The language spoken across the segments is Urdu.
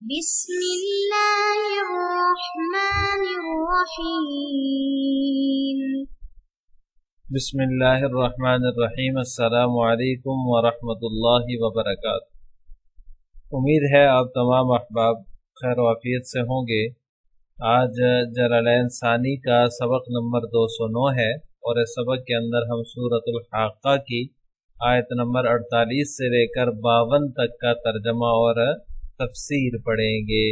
بسم الله الرحمن الرحيم بسم اللہ الرحمن الرحیم۔ السلام علیکم ورحمۃ اللہ وبرکاتہ۔ امید ہے آپ تمام احباب خیر و عافیت سے ہوں گے۔ آج جلالین ثانی کا سبق نمبر 209 ہے اور اس سبق کے اندر ہم سورۃ الحاقہ کی آیت نمبر 48 سے لے کر 52 تک کا ترجمہ اور تفسیر پڑھیں گے۔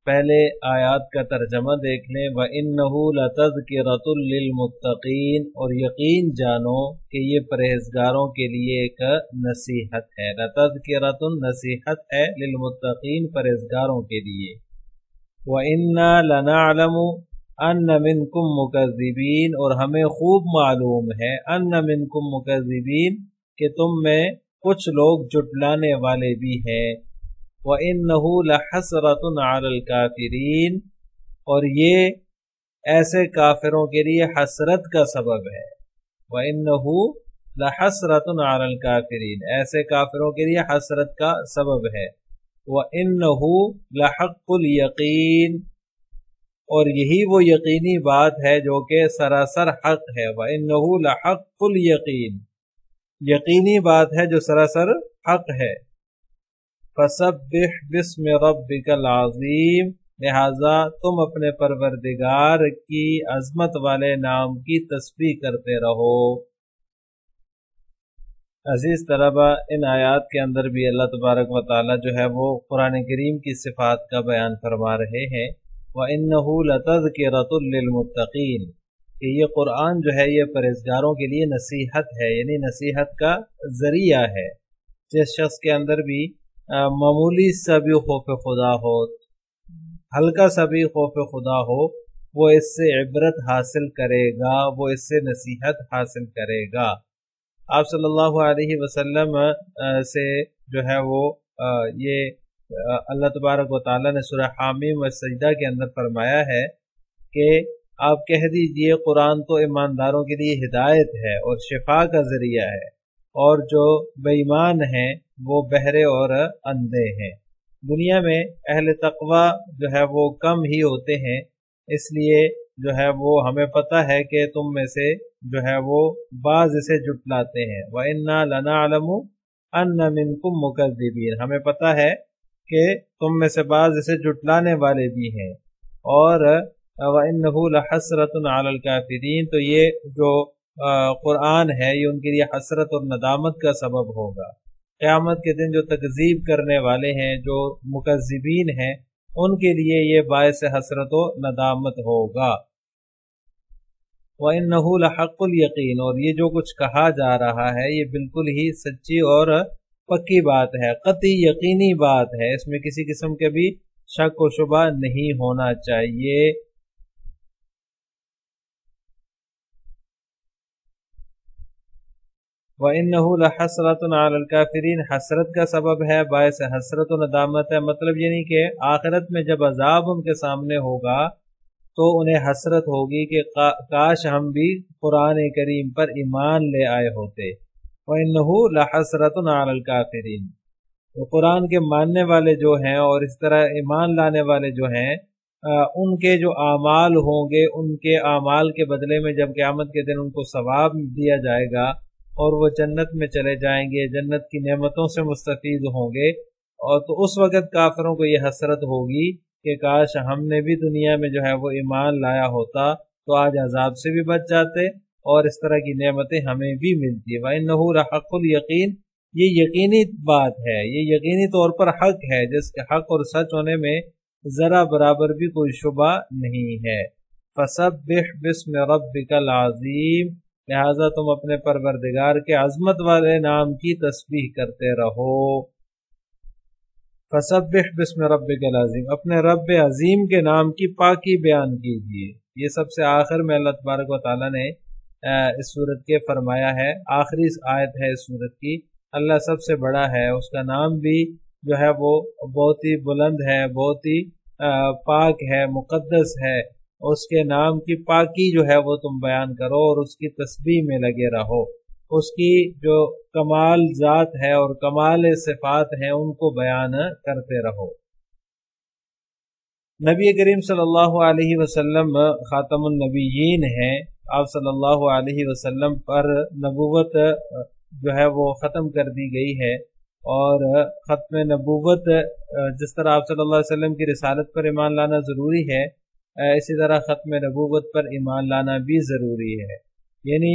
پہلے آیات کا ترجمہ دیکھ لیں۔ وَإِنَّهُ لَتَذْكِرَةٌ لِّلْمُتَّقِينَ، اور یقین جانو کہ یہ پرہیزگاروں کے لیے ایک نصیحت ہے۔ لَتَذْكِرَةٌ نصیحت ہے، لِّلْمُتَّقِينَ پرہیزگاروں کے لیے۔ وَإِنَّا لَنَعْلَمُ أَنَّ مِنْكُمْ مُكَذِّبِينَ، اور ہمیں خوب معلوم ہے أَنَّ مِنْكُمْ مُكَذِّبِينَ کہ تم میں کچھ لوگ جھٹلانے والے بھی ہیں۔ وَإِنَّهُ لَحَسْرَةٌ عَلَى الْكَافِرِينَ، اور یہ ایسے کافروں کے لیے حسرت کا سبب ہے۔ وَإِنَّهُ لَحَسْرَةٌ عَلَى الْكَافِرِينَ، ایسے کافروں کے لیے حسرت کا سبب ہے۔ وَإِنَّهُ لَحَقُّ الْيَقِينِ، اور یہی وہ یقینی بات ہے جو کہ سراسر حق ہے۔ وَإِنَّهُ لَحَقُّ الْيَقِينِ، یقینی بات ہے جو سراسر حق ہے۔ فَسَبِّحْ بِاسْمِ رَبِّكَ الْعَظِيمِ، لہذا تم اپنے پروردگار کی عظمت والے نام کی تسبیح کرتے رہو۔ عزیز طلبہ، ان آیات کے اندر بھی اللہ تبارک و تعالی جو ہے وہ قرآن کریم کی صفات کا بیان فرما رہے ہیں۔ وَإِنَّهُ لَتَذْكِرَةٌ لِّلْمُتَّقِينَ، کہ یہ قرآن جو ہے یہ پرہیزگاروں کے لیے نصیحت ہے، یعنی نصیحت کا ذریعہ ہے۔ جس شخص کے اندر بھی معمولی سا بھی خوف خدا ہو، ہلکا سا بھی خوف خدا ہو، وہ اس سے عبرت حاصل کرے گا، وہ اس سے نصیحت حاصل کرے گا۔ آپ صلی اللہ علیہ وسلم سے جو ہے وہ یہ اللہ تبارک و تعالیٰ نے سورہ حامیم و سجدہ کے اندر فرمایا ہے کہ آپ کہہ دیجئے قرآن تو ایمانداروں کے لیے ہدایت ہے اور شفا کا ذریعہ ہے، اور جو بے ایمان ہیں وہ بہرے اور اندھے ہیں۔ دنیا میں اہل تقوی جو ہے وہ کم ہی ہوتے ہیں، اس لیے جو ہے وہ ہمیں پتہ ہے کہ تم میں سے جو ہے وہ بعض اسے جھٹلاتے ہیں۔ وَإِنَّا لَنَعْلَمُ أَنَّ مِنْكُمْ مُكَذِّبِينَ، ہمیں پتہ ہے کہ تم میں سے بعض اسے جھٹلانے والے بھی ہیں۔ اور وَإِنَّهُ لَحَسْرَةٌ عَلَى الْكَافِرِينَ، تو یہ جو قرآن ہے یہ ان کے لیے حسرت اور ندامت کا سبب ہوگا۔ قیامت کے دن جو تکذیب کرنے والے ہیں، جو مکذبین ہیں، ان کے لیے یہ باعث حسرت و ندامت ہوگا۔ وَإِنَّهُ لَحَقُّ الْيَقِينَ، اور یہ جو کچھ کہا جا رہا ہے یہ بالکل ہی سچی اور پکی بات ہے، قطعی یقینی بات ہے، اس میں کسی قسم کے بھی شک و شبہ نہیں ہونا چاہیے۔ وَإِنَّهُ لَحَسْرَةٌ عَلَى الْكَافِرِينَ، حسرت کا سبب ہے، باعث حسرت و ندامت ہے۔ مطلب یہ نہیں کہ آخرت میں جب عذاب ان کے سامنے ہوگا تو انہیں حسرت ہوگی کہ کاش ہم بھی قرآن کریم پر ایمان لے آئے ہوتے۔ وَإِنَّهُ لَحَسْرَةٌ عَلَى الْكَافِرِينَ، تو قرآن کے ماننے والے جو ہیں اور اس طرح ایمان لانے والے جو ہیں، ان کے جو اعمال ہوں گے، ان کے اعمال کے بدلے میں جب قیامت کے دن ان کو ثواب دیا جائے گا اور وہ جنت میں چلے جائیں گے، جنت کی نعمتوں سے مستفید ہوں گے، اور تو اس وقت کافروں کو یہ حسرت ہوگی کہ کاش ہم نے بھی دنیا میں جو ہے وہ ایمان لایا ہوتا تو آج عذاب سے بھی بچ جاتے اور اس طرح کی نعمتیں ہمیں بھی ملتی۔ وَإِنَّهُ لَحَقُّ الْيَقِينَ، یہ یقینی بات ہے، یہ یقینی طور پر حق ہے، جس کے حق اور سچ ہونے میں ذرا برابر بھی کوئی شبہ نہیں ہے۔ فَسَبِّحْ بِاسْمِ رَبِّكَ الْعَظِيمِ، لہذا تم اپنے پروردگار کے عظمت والے نام کی تسبیح کرتے رہو۔ فَسَبِّحْ بِاسْمِ رَبِّكَ الْعَظِيمِ، اپنے رب عظیم کے نام کی پاکی بیان کیجیے۔ یہ سب سے آخر میں اللہ تبارک و تعالیٰ نے اس سورت کے فرمایا ہے، آخری آیت ہے اس سورت کی۔ اللہ سب سے بڑا ہے، اس کا نام بھی جو ہے وہ بہت ہی بلند ہے، بہت ہی پاک ہے، مقدس ہے۔ اس کے نام کی پاکی جو ہے وہ تم بیان کرو اور اس کی تسبیح میں لگے رہو۔ اس کی جو کمال ذات ہے اور کمال صفات ہیں ان کو بیان کرتے رہو۔ نبی کریم صلی اللہ علیہ وسلم خاتم النبیین ہیں، آپ صلی اللہ علیہ وسلم پر نبوت جو ہے وہ ختم کر دی گئی ہے، اور ختم نبوت جس طرح آپ صلی اللہ علیہ وسلم کی رسالت پر ایمان لانا ضروری ہے، اسی طرح ختم نبوت پر ایمان لانا بھی ضروری ہے۔ یعنی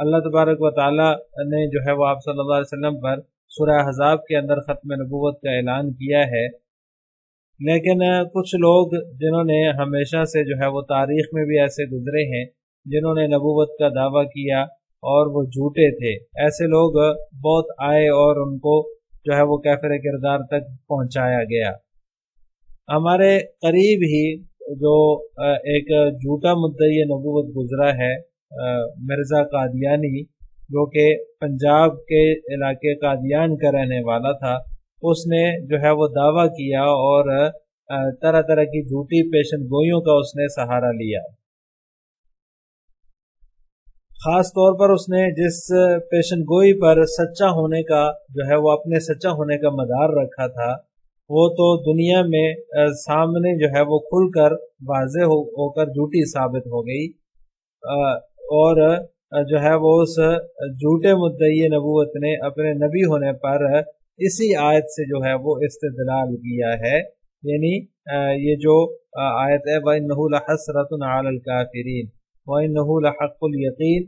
اللہ تبارک و تعالی نے جو ہے وہ آپ صلی اللہ علیہ وسلم پر سورہ احزاب کے اندر ختم نبوت کا اعلان کیا ہے، لیکن کچھ لوگ جنہوں نے ہمیشہ سے جو ہے وہ تاریخ میں بھی ایسے گزرے ہیں جنہوں نے نبوت کا دعویٰ کیا اور وہ جھوٹے تھے، ایسے لوگ بہت آئے اور ان کو جو ہے وہ کافر کردار تک پہنچایا گیا۔ ہمارے قریب ہی جو ایک جھوٹا مدعی نبوت گزرا ہے، مرزا قادیانی، جو کہ پنجاب کے علاقے قادیان کا رہنے والا تھا، اس نے جو ہے وہ دعویٰ کیا اور طرح طرح کی جھوٹی پیشن گوئیوں کا اس نے سہارا لیا۔ خاص طور پر اس نے جس پیشن گوئی پر سچا ہونے کا جو ہے وہ اپنے سچا ہونے کا مدار رکھا تھا، وہ تو دنیا میں سامنے جو ہے وہ کھل کر واضح ہو کر جھوٹی ثابت ہو گئی، اور جو ہے وہ اس جھوٹے مدعی نبوت نے اپنے نبی ہونے پر اسی آیت سے جو ہے وہ استدلال کیا ہے۔ یعنی یہ جو آیت ہے وَإِنَّهُ لَحَسْرَةٌ عَلَى الْكَافِرِينَ وَإِنَّهُ لَحَقُّ الْيَقِينِ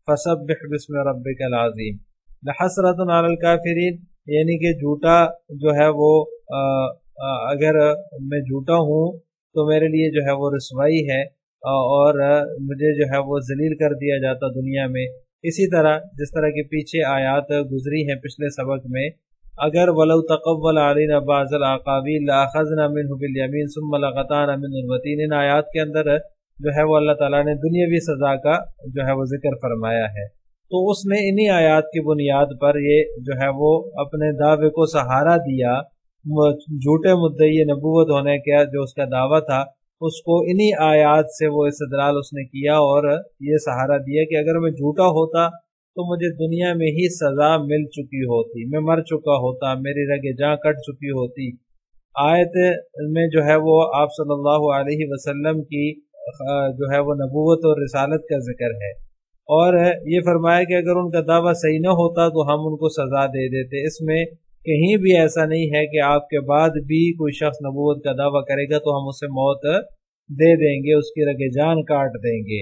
فَسَبِّحْ بِاسْمِ رَبِّكَ الْعَظِيمِ۔ لَحَسْرَةٌ عَلَى الْكَافِرِينَ یعنی کہ جھوٹا جو ہے وہ اگر میں جھوٹا ہوں تو میرے لیے جو ہے وہ رسوائی ہے، اور مجھے جو ہے وہ ذلیل کر دیا جاتا دنیا میں۔ اسی طرح جس طرح کے پیچھے آیات گزری ہیں پچھلے سبق میں، اگر وَلَوْ تَقَوَّلَ عَلَيْنَا بَعْضَ الْأَقَاوِيلَ لَأَخَذْنَا مِنْهُ بِالْيَمِينِ ثُمَّ لَقَطَعْنَا مِنْهُ الْوَتِينَ، ان آیات کے اندر جو ہے وہ اللہ تعالیٰ نے دنیاوی سزا کا جو ہے وہ ذکر فرمایا ہے، تو اس نے انہی آیات کی بنیاد پر یہ جو ہے وہ اپنے دعوے کو سہارا دیا، جھوٹے مدعی نبوت ہونے کا جو اس کا دعویٰ تھا اس کو انہی آیات سے وہ استدلال اس نے کیا اور یہ سہارا دیا کہ اگر میں جھوٹا ہوتا تو مجھے دنیا میں ہی سزا مل چکی ہوتی، میں مر چکا ہوتا، میری رگیں جاں کٹ چکی ہوتی۔ آیت میں جو ہے وہ آپ صلی اللہ علیہ وسلم کی جو ہے وہ نبوت اور رسالت کا ذکر ہے، اور یہ فرمایا کہ اگر ان کا دعویٰ صحیح نہ ہوتا تو ہم ان کو سزا دے دیتے۔ اس میں کہیں بھی ایسا نہیں ہے کہ آپ کے بعد بھی کوئی شخص نبوت کا دعویٰ کرے گا تو ہم اسے موت دے دیں گے، اس کی رگیں جان کاٹ دیں گے۔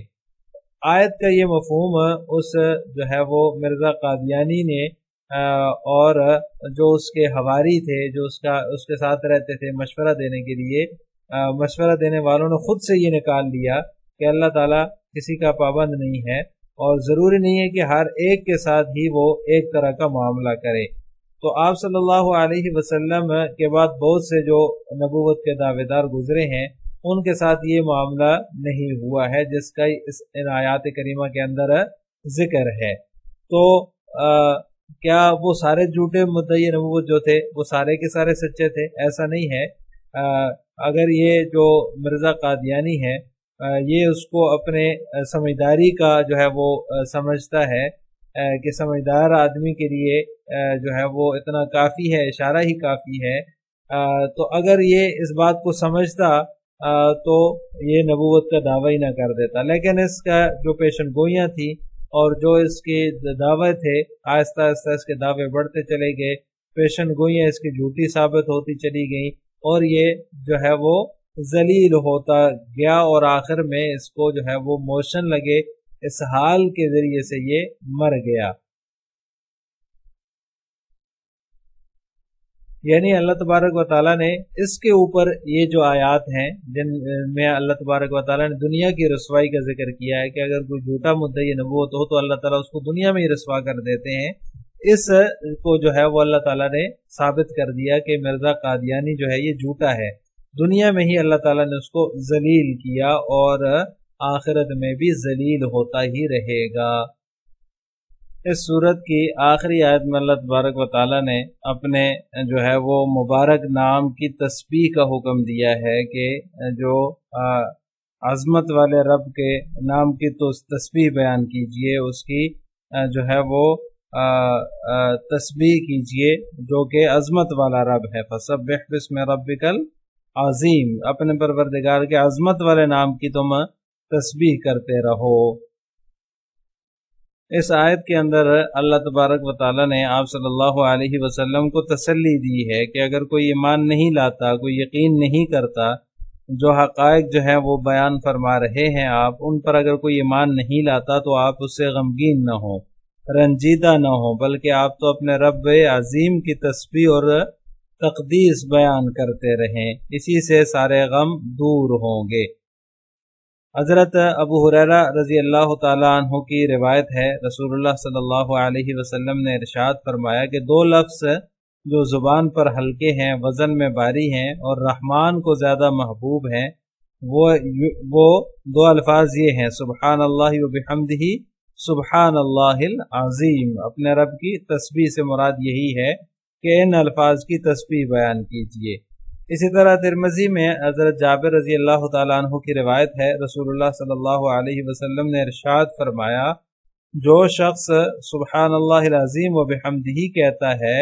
آیت کا یہ مفہوم اس جو ہے وہ مرزا قادیانی نے اور جو اس کے حواری تھے، جو اس کے ساتھ رہتے تھے مشورہ دینے کے لیے، مشورہ دینے والوں نے خود سے یہ نکال لیا کہ اللہ تعالیٰ کسی کا پابند نہیں ہے، اور ضروری نہیں ہے کہ ہر ایک کے ساتھ ہی وہ ایک طرح کا معاملہ کرے۔ تو آپ صلی اللہ علیہ وسلم کے بعد بہت سے جو نبوت کے دعوے دار گزرے ہیں ان کے ساتھ یہ معاملہ نہیں ہوا ہے جس کا اس آیات کریمہ کے اندر ذکر ہے۔ تو کیا وہ سارے جھوٹے مدعی نبوت جو تھے وہ سارے کے سارے سچے تھے؟ ایسا نہیں ہے۔ اگر یہ جو مرزا قادیانی ہے یہ اس کو اپنے سمجھداری کا جو ہے وہ سمجھتا ہے کہ سمجھدار آدمی کے لیے جو ہے وہ اتنا کافی ہے، اشارہ ہی کافی ہے، تو اگر یہ اس بات کو سمجھتا تو یہ نبوت کا دعویٰ ہی نہ کر دیتا، لیکن اس کا جو پیشن گوئیاں تھیں اور جو اس کے دعوے تھے، آہستہ آہستہ اس کے دعوے بڑھتے چلے گئے، پیشن گوئیاں اس کی جھوٹی ثابت ہوتی چلی گئیں، اور یہ جو ہے وہ ذلیل ہوتا گیا، اور آخر میں اس کو جو ہے وہ موشن لگے، اس حال کے ذریعے سے یہ مر گیا۔ یعنی اللہ تبارک و تعالیٰ نے اس کے اوپر یہ جو آیات ہیں جن میں اللہ تبارک و تعالیٰ نے دنیا کی رسوائی کا ذکر کیا ہے کہ اگر کوئی جھوٹا مدعی نبوت ہو تو اللہ تعالیٰ اس کو دنیا میں ہی رسوا کر دیتے ہیں، اس کو جو ہے وہ اللہ تعالیٰ نے ثابت کر دیا کہ مرزا قادیانی جو ہے یہ جھوٹا ہے، دنیا میں ہی اللہ تعالیٰ نے اس کو ذلیل کیا اور آخرت میں بھی ذلیل ہوتا ہی رہے گا۔ اس سورت کی آخری آیت میں اللہ تبارک و تعالیٰ نے اپنے جو ہے وہ مبارک نام کی تسبیح کا حکم دیا ہے کہ جو عظمت والے رب کے نام کی تو تسبیح بیان کیجئے، اس کی جو ہے وہ تسبیح کیجئے جو کہ عظمت والا رب ہے۔ فسبح بسم ربک العظیم، اپنے پروردگار کے عظمت والے نام کی تم تسبیح کرتے رہو۔ اس آیت کے اندر اللہ تبارک و تعالیٰ نے آپ صلی اللہ علیہ وسلم کو تسلی دی ہے کہ اگر کوئی ایمان نہیں لاتا، کوئی یقین نہیں کرتا، جو حقائق جو ہیں وہ بیان فرما رہے ہیں آپ ان پر اگر کوئی ایمان نہیں لاتا تو آپ اس سے غمگین نہ ہوں، رنجیدہ نہ ہوں، بلکہ آپ تو اپنے رب عظیم کی تسبیح اور تقدیس بیان کرتے رہیں، اسی سے سارے غم دور ہوں گے۔ حضرت ابو ہریرہ رضی اللہ تعالیٰ عنہ کی روایت ہے، رسول اللہ صلی اللہ علیہ وسلم نے ارشاد فرمایا کہ دو لفظ جو زبان پر ہلکے ہیں، وزن میں بھاری ہیں اور رحمان کو زیادہ محبوب ہیں، وہ دو الفاظ یہ ہیں، سبحان اللہ و بحمدہ سبحان اللہ العظیم۔ اپنے رب کی تسبیح سے مراد یہی ہے کہ ان الفاظ کی تسبیح بیان کیجیے۔ اسی طرح ترمذی میں حضرت جابر رضی اللہ تعالیٰ عنہ کی روایت ہے، رسول اللہ صلی اللہ علیہ وسلم نے ارشاد فرمایا، جو شخص سبحان اللہ العظیم و بحمدہ کہتا ہے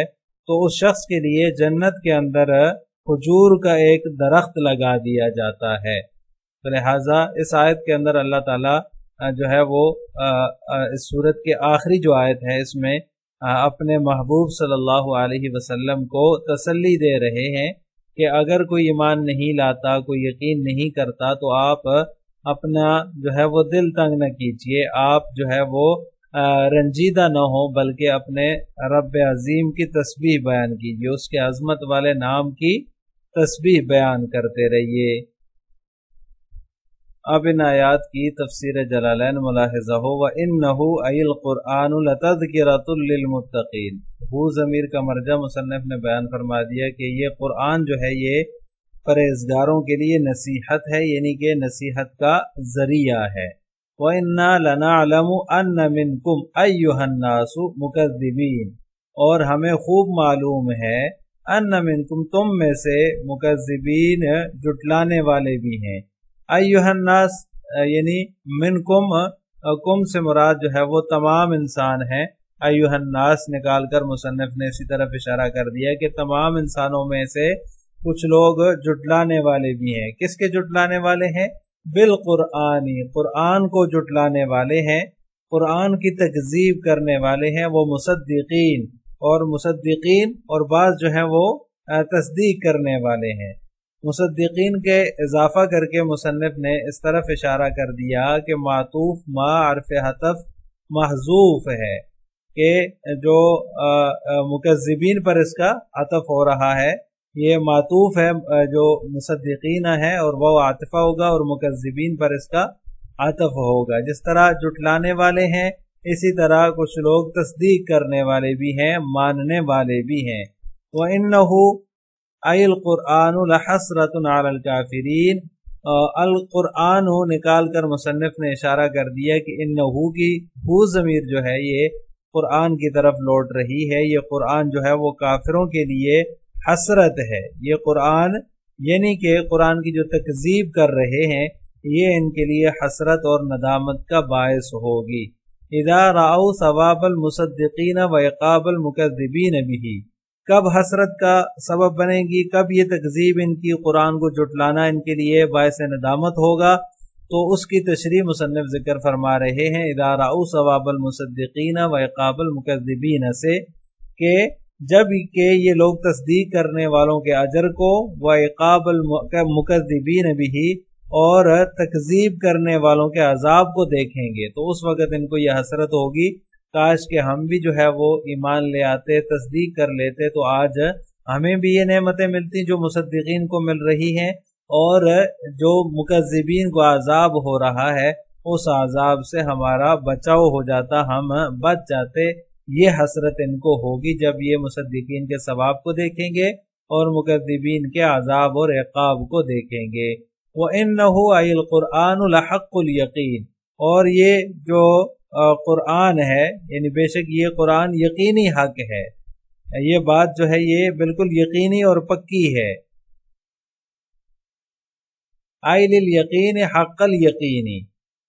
تو اس شخص کے لیے جنت کے اندر کھجور کا ایک درخت لگا دیا جاتا ہے۔ تو لہٰذا اس آیت کے اندر اللہ تعالیٰ جو ہے وہ اس سورت کے آخری جو آیت ہے اس میں اپنے محبوب صلی اللہ علیہ وسلم کو تسلی دے رہے ہیں کہ اگر کوئی ایمان نہیں لاتا، کوئی یقین نہیں کرتا تو آپ اپنا جو ہے وہ دل تنگ نہ کیجیے، آپ جو ہے وہ رنجیدہ نہ ہو، بلکہ اپنے رب عظیم کی تسبیح بیان کیجیے، اس کے عظمت والے نام کی تسبیح بیان کرتے رہیے۔ اب ان آیات کی تفسیر جلالین ملاحظہ ہو، وَإِنَّهُ أَيِ الْقُرْآنُ لَتَذْكِرَةٌ لِّلْمُتَّقِينَ۔ ہو ضمیر کا مرجع مصنف نے بیان فرما دیا کہ یہ قرآن جو ہے یہ پرہیزگاروں کے لیے نصیحت ہے، یعنی کہ نصیحت کا ذریعہ ہے۔ وَإِنَّا لَنَعْلَمُ أَنَّ مِنْكُمْ أَيُّهَا النَّاسُ مُكَذِّبِينَ، اور ہمیں خوب معلوم ہے أَنَّ مِنْكُمْ تم میں سے مکذبین جٹلانے والے بھی ہیں۔ ایھا الناس یعنی منکم، کم سے مراد جو ہے وہ تمام انسان ہیں، ایھا الناس نکال کر مصنف نے اسی طرف اشارہ کر دیا کہ تمام انسانوں میں سے کچھ لوگ جٹلانے والے بھی ہیں۔ کس کے جٹلانے والے ہیں؟ بالقرآنی، قرآن کو جٹلانے والے ہیں، قرآن کی تکذیب کرنے والے ہیں، وہ مصدقین اور بعض جو ہیں وہ تصدیق کرنے والے ہیں۔ مصدقین کے اضافہ کر کے مصنف نے اس طرف اشارہ کر دیا کہ معطوف ما عرف حطف محذوف ہے، کہ جو مکذبین پر اس کا عطف ہو رہا ہے، یہ معطوف ہے جو مصدقین ہے اور وہ عاطفہ ہوگا، اور مکذبین پر اس کا عطف ہوگا۔ جس طرح جٹلانے والے ہیں اسی طرح کچھ لوگ تصدیق کرنے والے بھی ہیں، ماننے والے بھی ہیں۔ وَإِنَّهُ ای القرآن لحسرۃ علی الکافرین، القرآن نکال کر مصنف نے اشارہ کر دیا کہ انہو کی ہو ضمیر جو ہے یہ قرآن کی طرف لوٹ رہی ہے، یہ قرآن جو ہے وہ کافروں کے لیے حسرت ہے۔ یہ قرآن یعنی کہ قرآن کی جو تکذیب کر رہے ہیں یہ ان کے لیے حسرت اور ندامت کا باعث ہوگی۔ اذا رأوا ثواب المصدقین وعقاب المکذبین بہ، کب حسرت کا سبب بنے گی، کب یہ تکذیب ان کی قرآن کو جٹلانا ان کے لیے باعث ندامت ہوگا، تو اس کی تشریح مصنف ذکر فرما رہے ہیں اذا رأوا ثواب المصدقین وعقاب المکذبین سے، کہ جب کہ یہ لوگ تصدیق کرنے والوں کے اجر کو، وعقاب المکذبین بہ اور تکذیب کرنے والوں کے عذاب کو دیکھیں گے، تو اس وقت ان کو یہ حسرت ہوگی کاش کہ ہم بھی جو ہے وہ ایمان لے آتے، تصدیق کر لیتے، تو آج ہمیں بھی یہ نعمتیں ملتی جو مصدقین کو مل رہی ہیں، اور جو مکذبین کو عذاب ہو رہا ہے اس عذاب سے ہمارا بچاؤ ہو جاتا، ہم بچ جاتے۔ یہ حسرت ان کو ہوگی جب یہ مصدقین کے ثواب کو دیکھیں گے اور مکذبین کے عذاب اور عقاب کو دیکھیں گے۔ وَإِنَّهُ أَيِ الْقُرْآنُ لَحَقُّ الْيَقِينِ، اور یہ جو قرآن ہے یعنی بے شک یہ قرآن یقینی حق ہے، یہ بات جو ہے یہ بالکل یقینی اور پکی ہے۔ أَيْ لِلْيَقِينِ حَقَّ الْيَقِينِ،